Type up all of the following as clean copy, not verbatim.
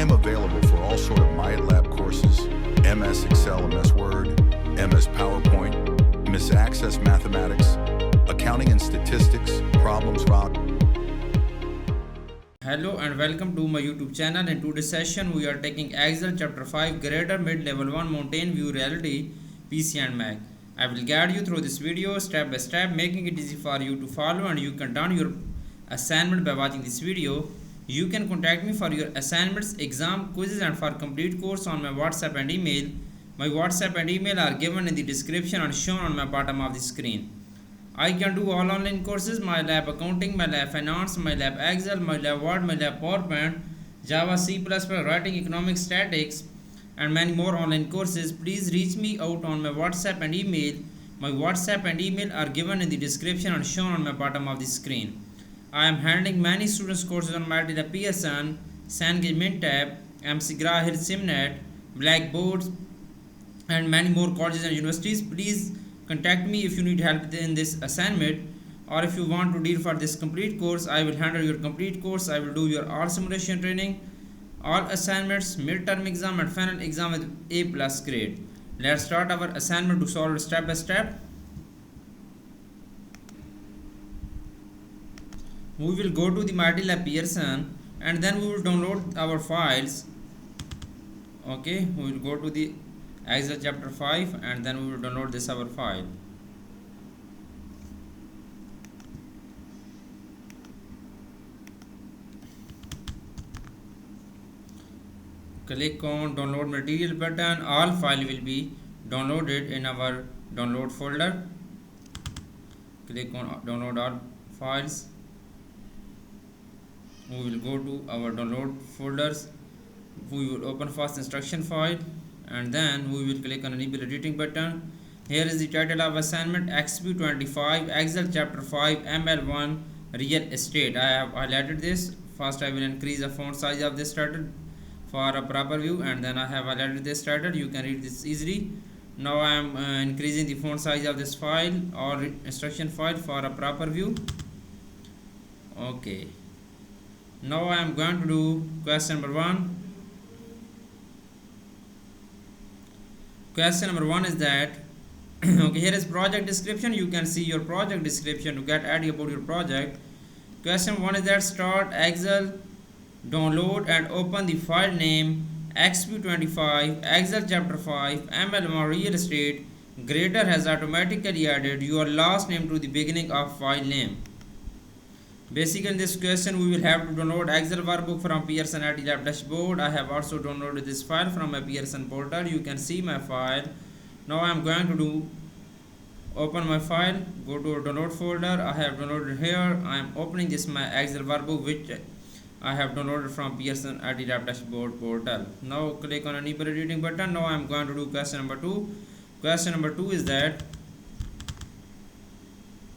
I'm available for all sort of MyLab courses, MS Excel, MS Word, MS PowerPoint, MS Access Mathematics, Accounting and Statistics, Problems Rock. Hello and welcome to my YouTube channel. In today's session we are taking Excel chapter 5 Greater Mid Level 1 Mountain View Reality PC and Mac. I will guide you through this video step by step, making it easy for you to follow, and you can done your assignment by watching this video. You can contact me for your assignments, exam, quizzes and for complete course on my WhatsApp and email. My WhatsApp and email are given in the description and shown on my bottom of the screen. I can do all online courses: MyLab Accounting, MyLab Finance, MyLab Excel, MyLab Word, MyLab PowerPoint, Java, C++, Writing, Economics, Statistics, and many more online courses. Please reach me out on my WhatsApp and email. My WhatsApp and email are given in the description and shown on my bottom of the screen. I am handling many students courses on MyLab Pearson, Sangage Mintab, MC Grahill, Simnet, Blackboard, and many more colleges and universities. Please contact me if you need help in this assignment, or if you want to deal for this complete course. I will handle your complete course. I will do your all simulation training, all assignments, midterm exam and final exam with A+ grade. Let's start our assignment to solve it step by step. We will go to the MyLab Pearson and then we will download our files. Okay, we will go to the Excel chapter 5 and then we will download this our file. Click on download material button. All file will be downloaded in our download folder. Click on download all files. We will go to our download folders. We will open first instruction file and then we will click on enable editing button. Here is the title of assignment: Exp25 Excel chapter 5 ML1 RealEstate. I have highlighted this. First I will increase the font size of this title for a proper view, and then I have highlighted this title. You can read this easily. Now I am increasing the font size of this file or instruction file for a proper view. Okay, now I am going to do question number 1. Question number 1 is that okay, here is project description. You can see your project description to get idea about your project. Question 1 is that start Excel, download and open the file name Exp25 Excel chapter 5 ML1 RealEstate. Greater has automatically added your last name to the beginning of file name. Basically in this question we will have to download Excel workbook from Pearson IT Lab dashboard. I have also downloaded this file from my Pearson portal. You can see my file. Now I am going to do open my file, go to download folder. I have downloaded here. I am opening this my Excel workbook which I have downloaded from Pearson IT Lab dashboard portal. Now click on enable editing button. Now I am going to do question number 2. Question number 2 is that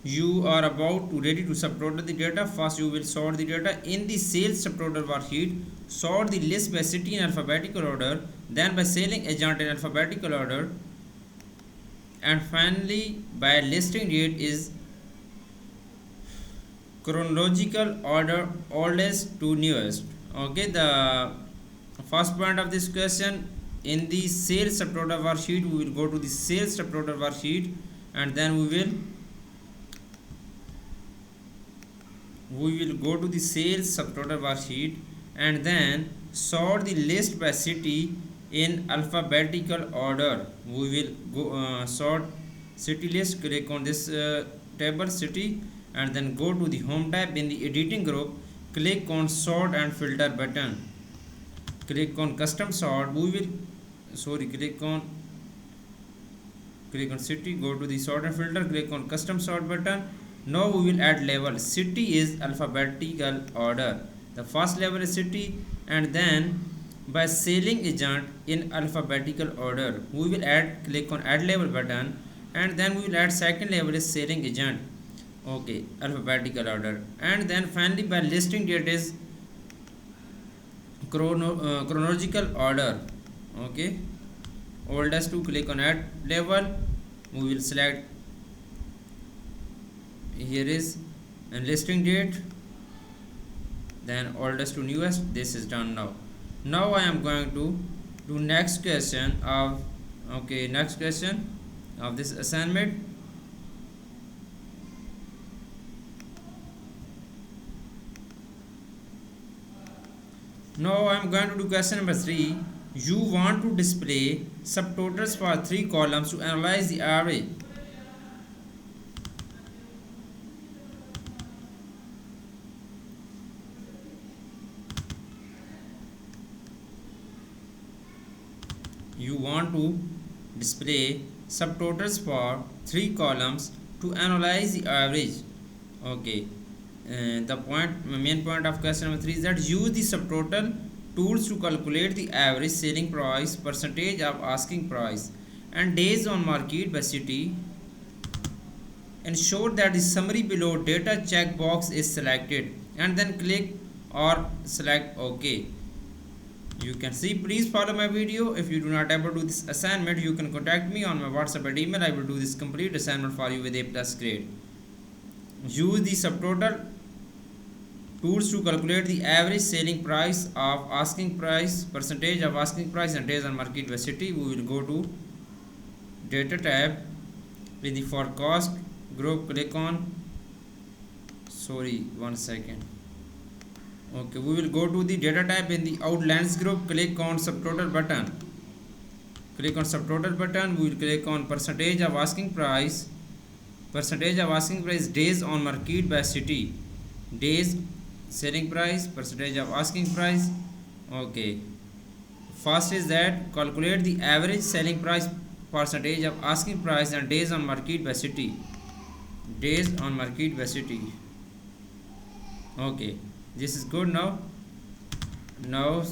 you are about to ready to subtotal the data. First you will sort the data in the sales subtotal worksheet. Sort the list by city in alphabetical order, then by selling agent in alphabetical order, and finally by listing date is chronological order, oldest to newest. Okay, the first point of this question: in the sales subtotal worksheet we will go to the sales subtotal worksheet and then we will go to the sales subtotal worksheet and then sort the list by city in alphabetical order. We will go sort city list. Click on this table city and then go to the home tab. In the editing group, click on sort and filter button. Click on custom sort. We will click on city, go to the sort and filter, click on custom sort button. Now we will add level. City is alphabetical order. The first level is city, and then by selling agent in alphabetical order we will add, click on add level button, and then we will add second level is selling agent. Okay, alphabetical order, and then finally by listing date is chronological order. Okay, oldest to, click on add level. We will select, here is and listing date, then oldest to newest. This is done now. Now I am going to do next question of next question of this assignment. Now I am going to do question number 3. You want to display subtotals for 3 columns to analyze the average. You want to display subtotals for 3 columns to analyze the average. Okay. Main point of question number 3 is that use the subtotal tools to calculate the average selling price, percentage of asking price, and days on market by city. Ensure that the summary below data checkbox is selected and then click or select OK. You can see, please follow my video. If you do not able to do this assignment, you can contact me on my WhatsApp and email. I will do this complete assignment for you with A+ grade. Use the subtotal tools to calculate the average selling price of asking price, percentage of asking price, and days on market by city. We will go to data tab with the forecast group. Click on we will go to the data tab in the outlines group. Click on subtotal button. We will click on percentage of asking price. Days on market by city. Days selling price, percentage of asking price. Okay. First is that calculate the average selling price, percentage of asking price, and days on market by city. Okay. This is good now. Now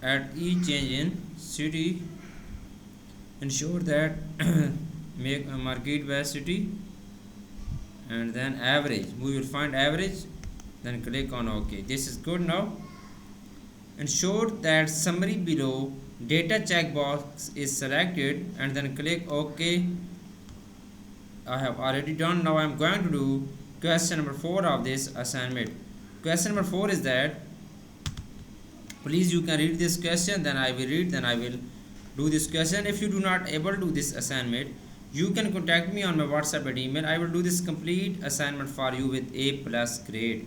at each change in city, ensure that make a market by city and then average. We will find average, then click on OK. This is good now. Ensure that summary below data checkbox is selected and then click OK. I have already done. Now I am going to do question number 4 of this assignment. Question number 4 is that, please you can read this question, then I will read, then I will do this question. If you do not able to do this assignment, you can contact me on my WhatsApp and email. I will do this complete assignment for you with A+ grade.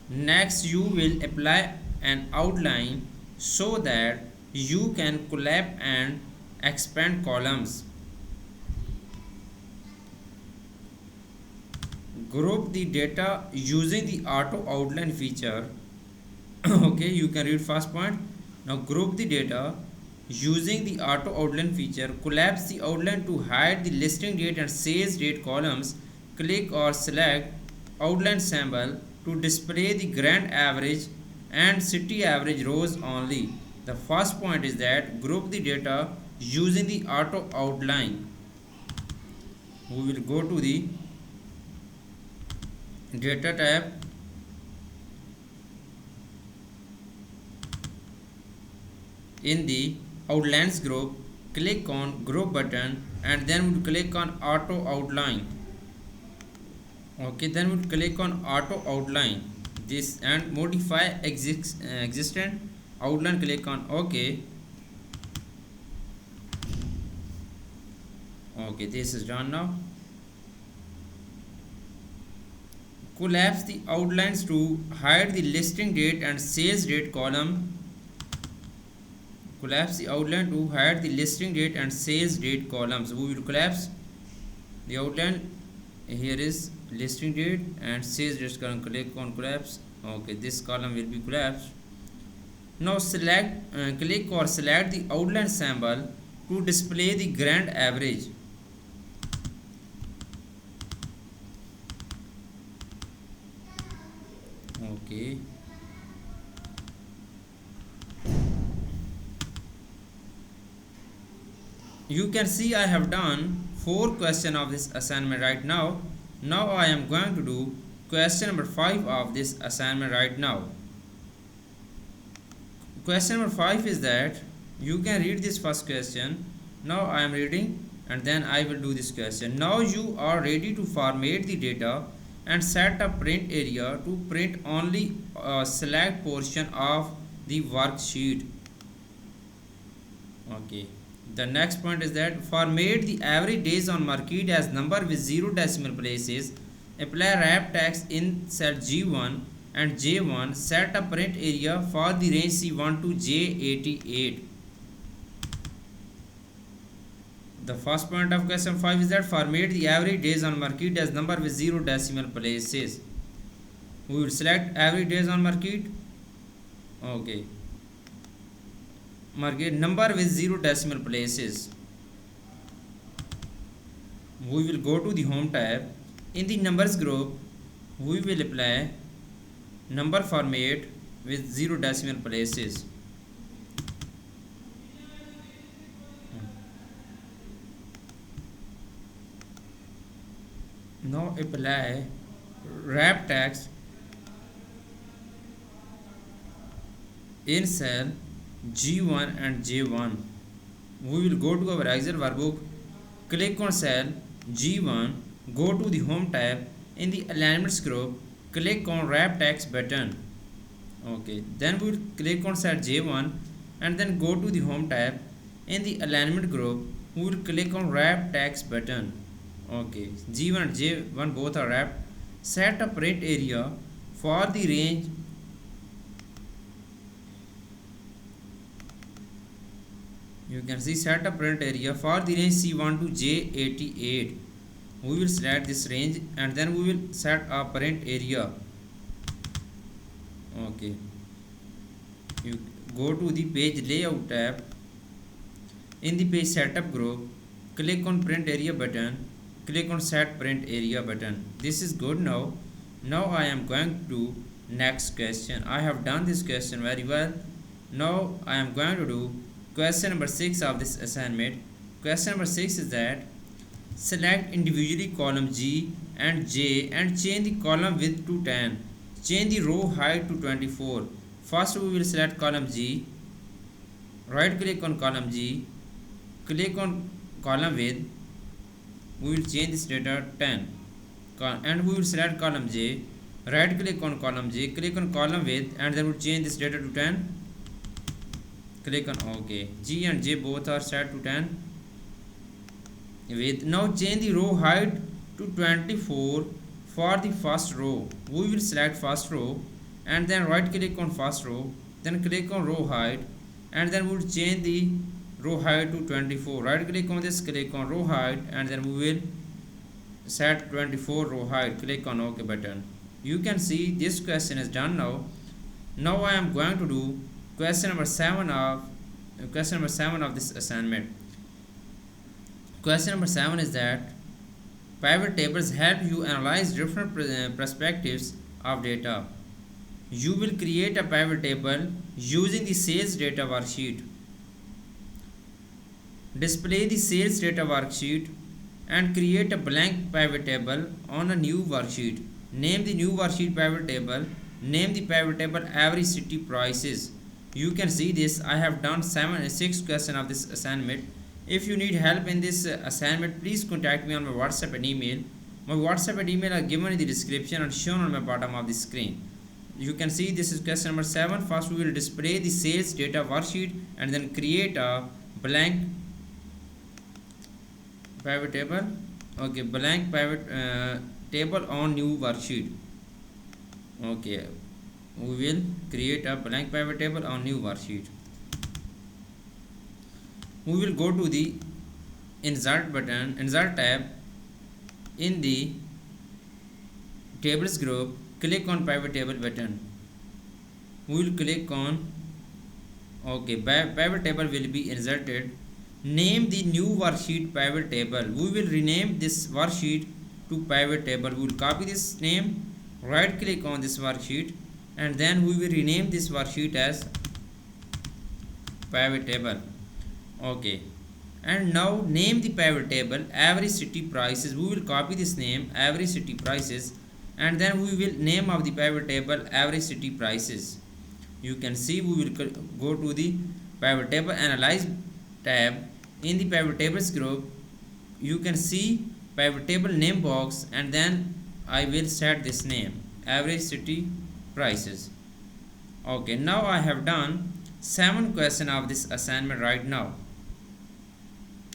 Next, you will apply an outline so that you can collapse and expand columns. Group the data using the auto outline feature. Okay, you can read first point. Now group the data using the auto outline feature. Collapse the outline to hide the listing date and sales date columns. Click or select outline symbol to display the grand average and city average rows only. The first point is that group the data using the auto outline. We will go to the data tab. In the outlines group, click on group button and then we'll click on auto outline. Okay, then we'll click on auto outline this and modify existent outline. Click on OK. Okay, this is done now. Collapse the outlines to hide the listing date and sales date column. Collapse the outline to hide the listing date and sales date columns. We will collapse the outline. Here is listing date and sales date column. Click on collapse. Okay, this column will be collapsed. Now select click or select the outline symbol to display the grand average. Okay. You can see I have done 4 questions of this assignment right now. Now I am going to do question number 5 of this assignment right now. Question number 5 is that you can read this first question. Now I am reading and then I will do this question. Now you are ready to format the data and set a print area to print only a select portion of the worksheet. Okay. The next point is that format the average days on market as number with 0 decimal places. Apply wrap text in cell G1 and J1. Set a print area for the range C1 to J88. The first point of question 5 is that format the average days on market as number with 0 decimal places. We will select average days on market. Okay. Market number with 0 decimal places. We will go to the home tab. In the numbers group, we will apply number format with 0 decimal places. Now apply wrap text in cell G1 and J1. We will go to our Excel workbook, click on cell G1, go to the home tab. In the alignments group, click on wrap text button. Okay, then we will click on cell J1 and then go to the home tab. In the alignment group, we will click on wrap text button. Okay, G1 and J1 both are wrapped. Set a print area for the range you can see set a print area for the range C1 to J88. We will select this range and then we will set a print area. Okay, you go to the page layout tab. In the page setup group, click on print area button, click on set print area button. This is good. Now I am going to next question. I have done this question very well. Now I am going to do question number 6 of this assignment. Question number 6 is that select individually column G and J and change the column width to 10. Change the row height to 24. First we will select column G. Right click on column G. Click on column width. We will change this data 10. And we will select column J. Right click on column J. Click on column width and then we will change this data to 10. Click on OK. G and J both are set to 10 width. Now change the row height to 24 for the first row. We will select first row and then right click on first row, then click on row height and then we will change the row height to 24. Right click on this, click on row height and then we will set 24 row height. Click on OK button. You can see this question is done now. Now I am going to do question number 7 of this assignment. Question number 7 is that pivot tables help you analyze different perspectives of data. You will create a pivot table using the sales data worksheet. Display the sales data worksheet and create a blank pivot table on a new worksheet. Name the new worksheet pivot table. Name the pivot table average city prices. You can see this. I have done 6 questions of this assignment. If you need help in this assignment, please contact me on my WhatsApp and email. My WhatsApp and email are given in the description and shown on my bottom of the screen. You can see this is question number 7. First we will display the sales data worksheet and then create a blank pivot table. Okay, blank pivot table on new worksheet. Okay, we will create a blank pivot table on new worksheet. We will go to the insert button, insert tab. In the tables group, click on pivot table button. We will click on OK. Pivot table will be inserted. Name the new worksheet pivot table. We will rename this worksheet to pivot table. We will copy this name, right click on this worksheet and then we will rename this worksheet as pivot table. Okay, and now name the pivot table average city prices. We will copy this name average city prices and then we will name of the pivot table average city prices. You can see we will go to the pivot table analyze tab. In the pivot tables group, you can see pivot table name box and then I will set this name, average city prices. Okay, now I have done 7 questions of this assignment right now.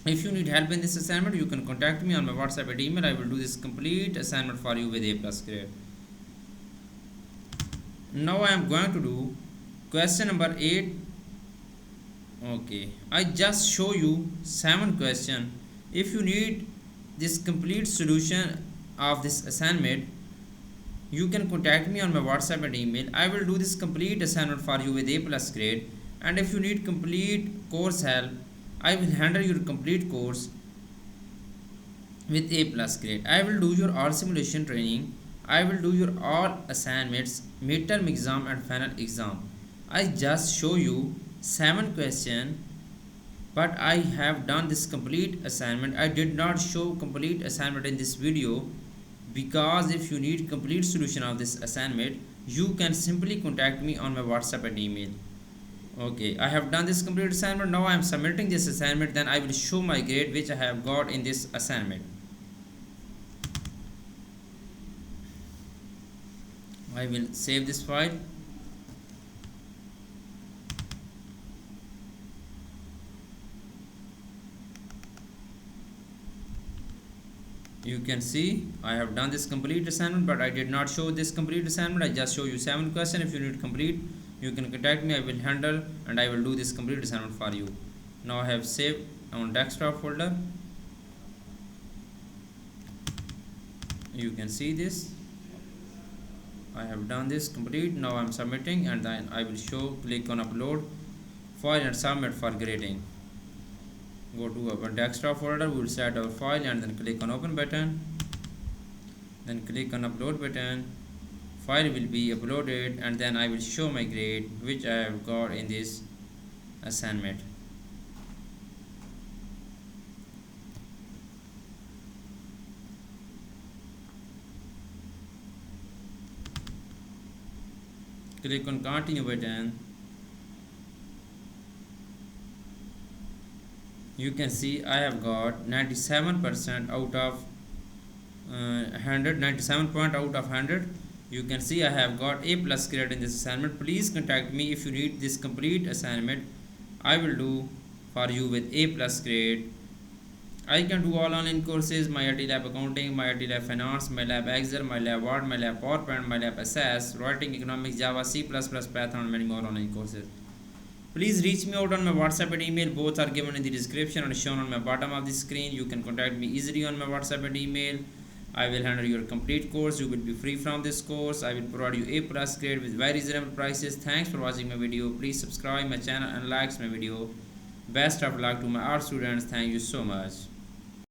If you need help in this assignment, you can contact me on my WhatsApp and email. I will do this complete assignment for you with A plus grade. Now I am going to do question number 8. Okay, I just show you 7 questions. If you need this complete solution of this assignment, you can contact me on my WhatsApp and email. I will do this complete assignment for you with A plus grade. And if you need complete course help, I will handle your complete course with A plus grade. I will do your all simulation training. I will do your all assignments, midterm exam and final exam. I just show you 7 questions, but I have done this complete assignment. I did not show complete assignment in this video because if you need complete solution of this assignment, you can simply contact me on my WhatsApp and email. Okay, I have done this complete assignment. Now I am submitting this assignment, then I will show my grade which I have got in this assignment. I will save this file. You can see I have done this complete assignment, but I did not show this complete assignment. I just show you 7 questions. If you need complete, you can contact me. I will handle and I will do this complete assignment for you. Now I have saved on desktop folder. You can see this. I have done this complete. Now I am submitting and then I will show, click on upload file and submit for grading. Go to our desktop folder, we will set our file and then click on open button, then click on upload button. File will be uploaded and then I will show my grade which I have got in this assignment. Click on continue button. You can see I have got 97% out of 100, 97 point out of 100. You can see I have got A plus grade in this assignment. Please contact me if you need this complete assignment. I will do for you with A plus grade. I can do all online courses, my IT lab accounting, my IT lab finance, my lab Excel, my lab Word, my lab PowerPoint, my lab SS, writing, economics, Java, C++, Python, and many more online courses. Please reach me out on my WhatsApp and email. Both are given in the description and shown on my bottom of the screen. You can contact me easily on my WhatsApp and email. I will handle your complete course. You will be free from this course. I will provide you A plus grade with very reasonable prices. Thanks for watching my video. Please subscribe my channel and like my video. Best of luck to my art students. Thank you so much.